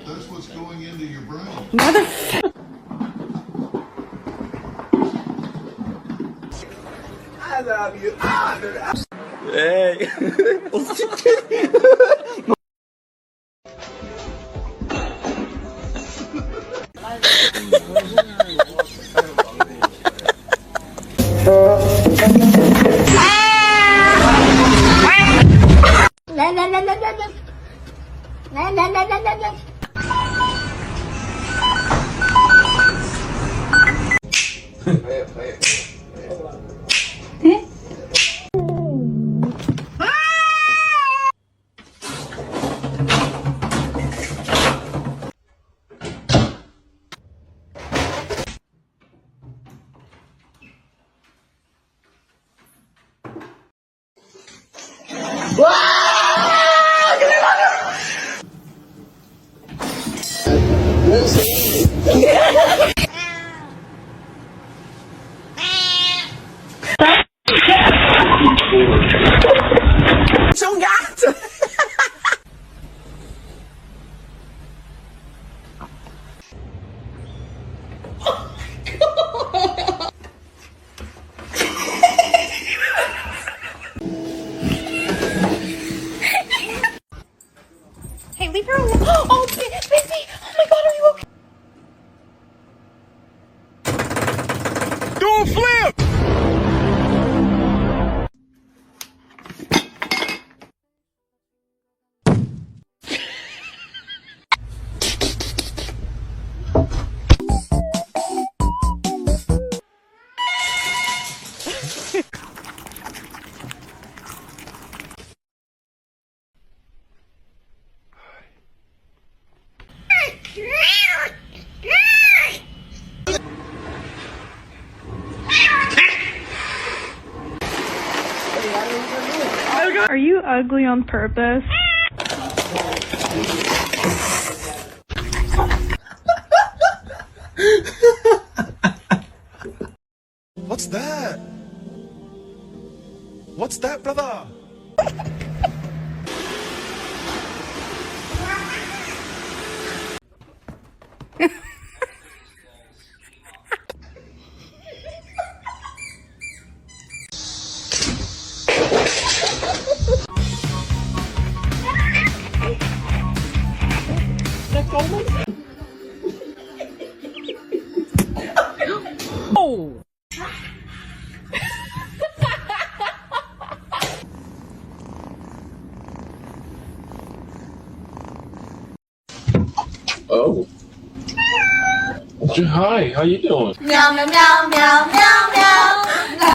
That's what's going into your brain. I love you. Hey. C'è un gatto! Hey, leave her alone. Oh, baby. Oh my God, are you okay? Do a flip! Are you ugly on purpose? What's that? What's that, brother? Oh! Oh. Hi, how you doing? Meow, meow, meow, meow, meow, meow.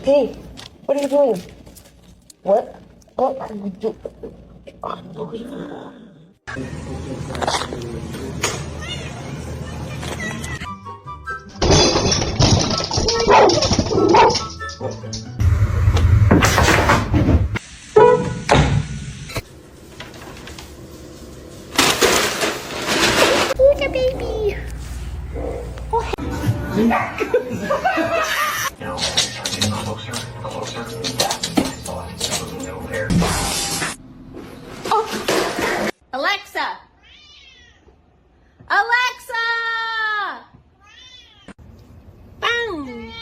Hey, what are you doing? What? What are you doing? Look at baby. Alexa! Alexa! Bang!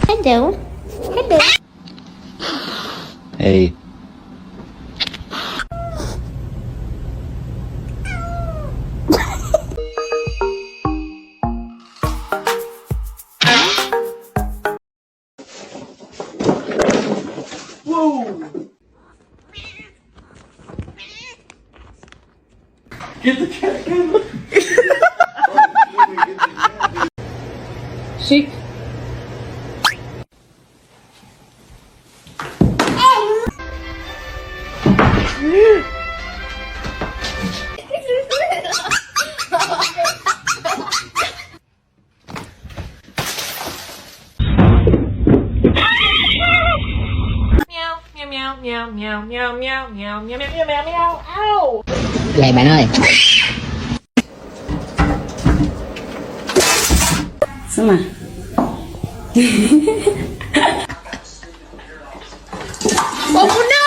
Hello. Hello. Hey. Get the cat. She. meow, meow, meow, meow, meow, meow, meow, meow, meow, ow! Vậy bạn ơi. Sao mà? Oh no!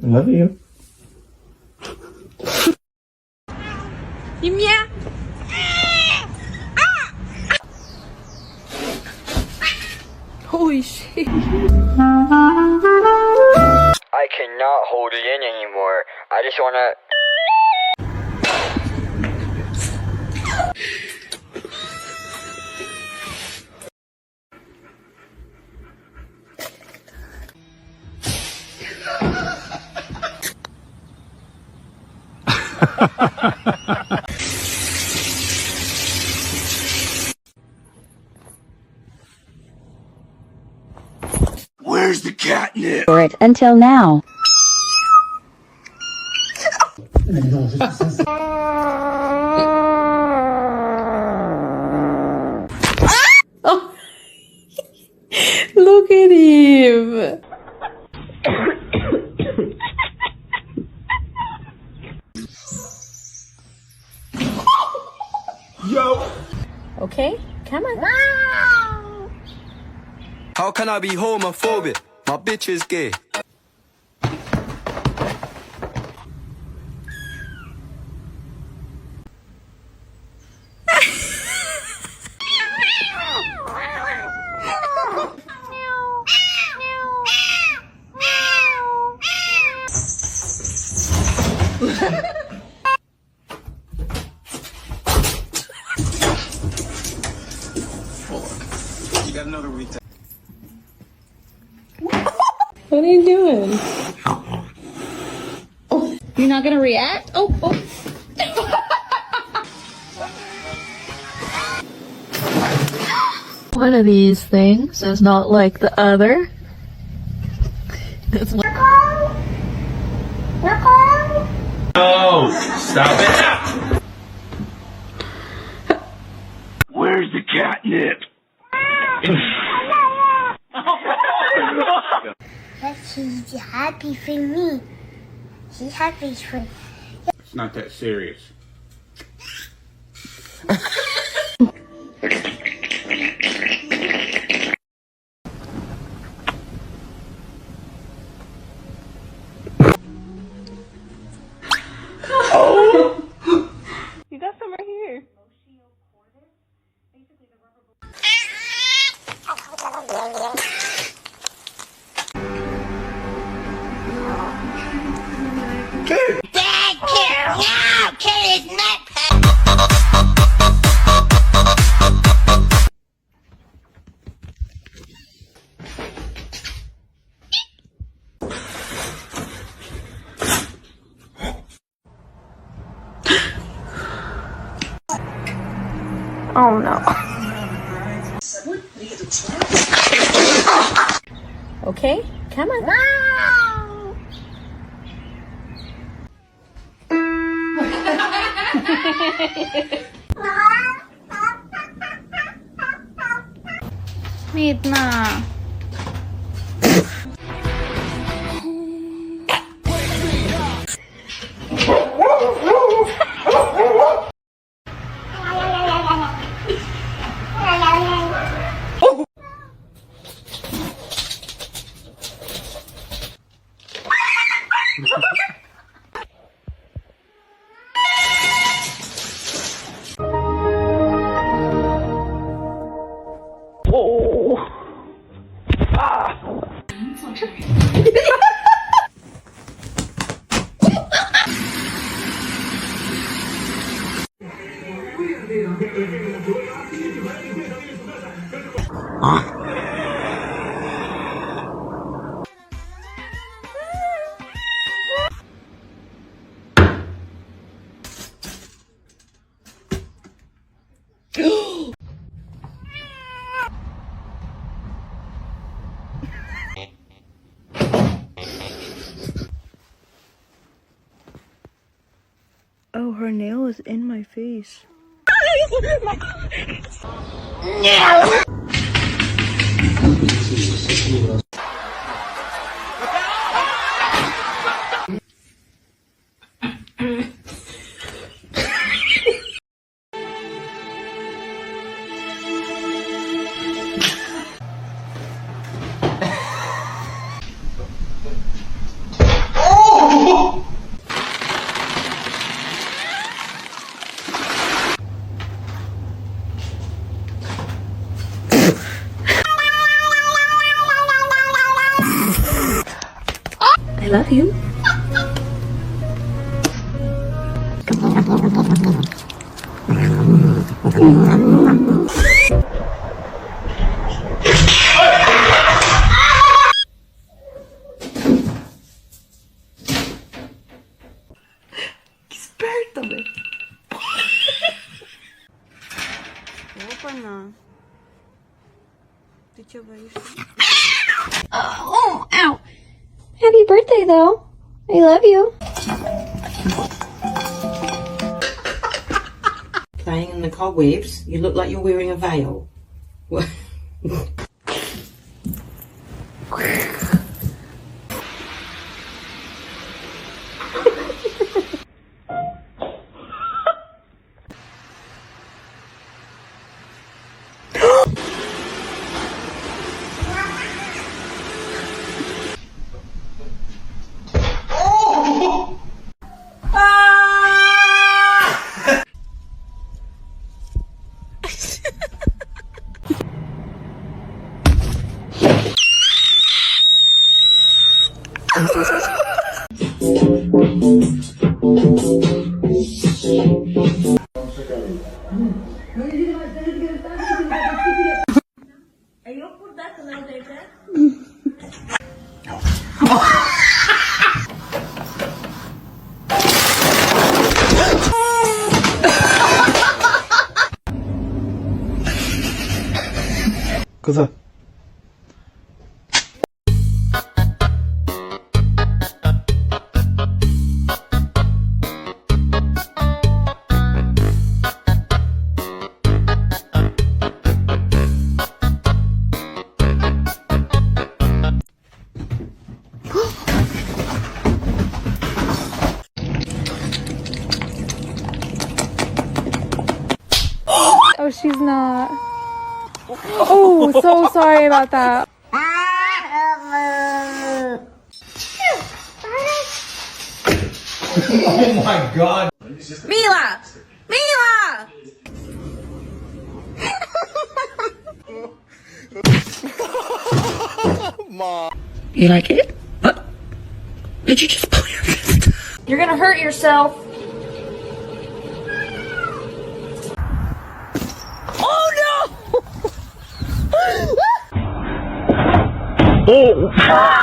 I love you. You meow. Holy shit. I cannot hold it in anymore. I just wanna. Where's the catnip? For it until now. Oh. Look at him. Yo. Okay, come on. How can I be homophobic? My bitch is gay. You got another retake. What are you doing? Oh, you're not gonna react? Oh. One of these things is not like the other. It's No! Stop it! Where's the catnip? She's happy for me. She's happy for me. It's not that serious. You got some right here. Oh no. Okay, come on. Wow. Midna. Oh, her nail is in my face. I love you. Desperta-me. Opa, não. Deixa eu ver isso. Oh, ow. Happy birthday, though. I love you. Playing in the cobwebs. You look like you're wearing a veil. What? Kıza. Oh, she's not. Oh, so sorry about that. Oh my god. Mila! Mila! You like it? What? Did you just pull your fist? You're gonna hurt yourself. Oh!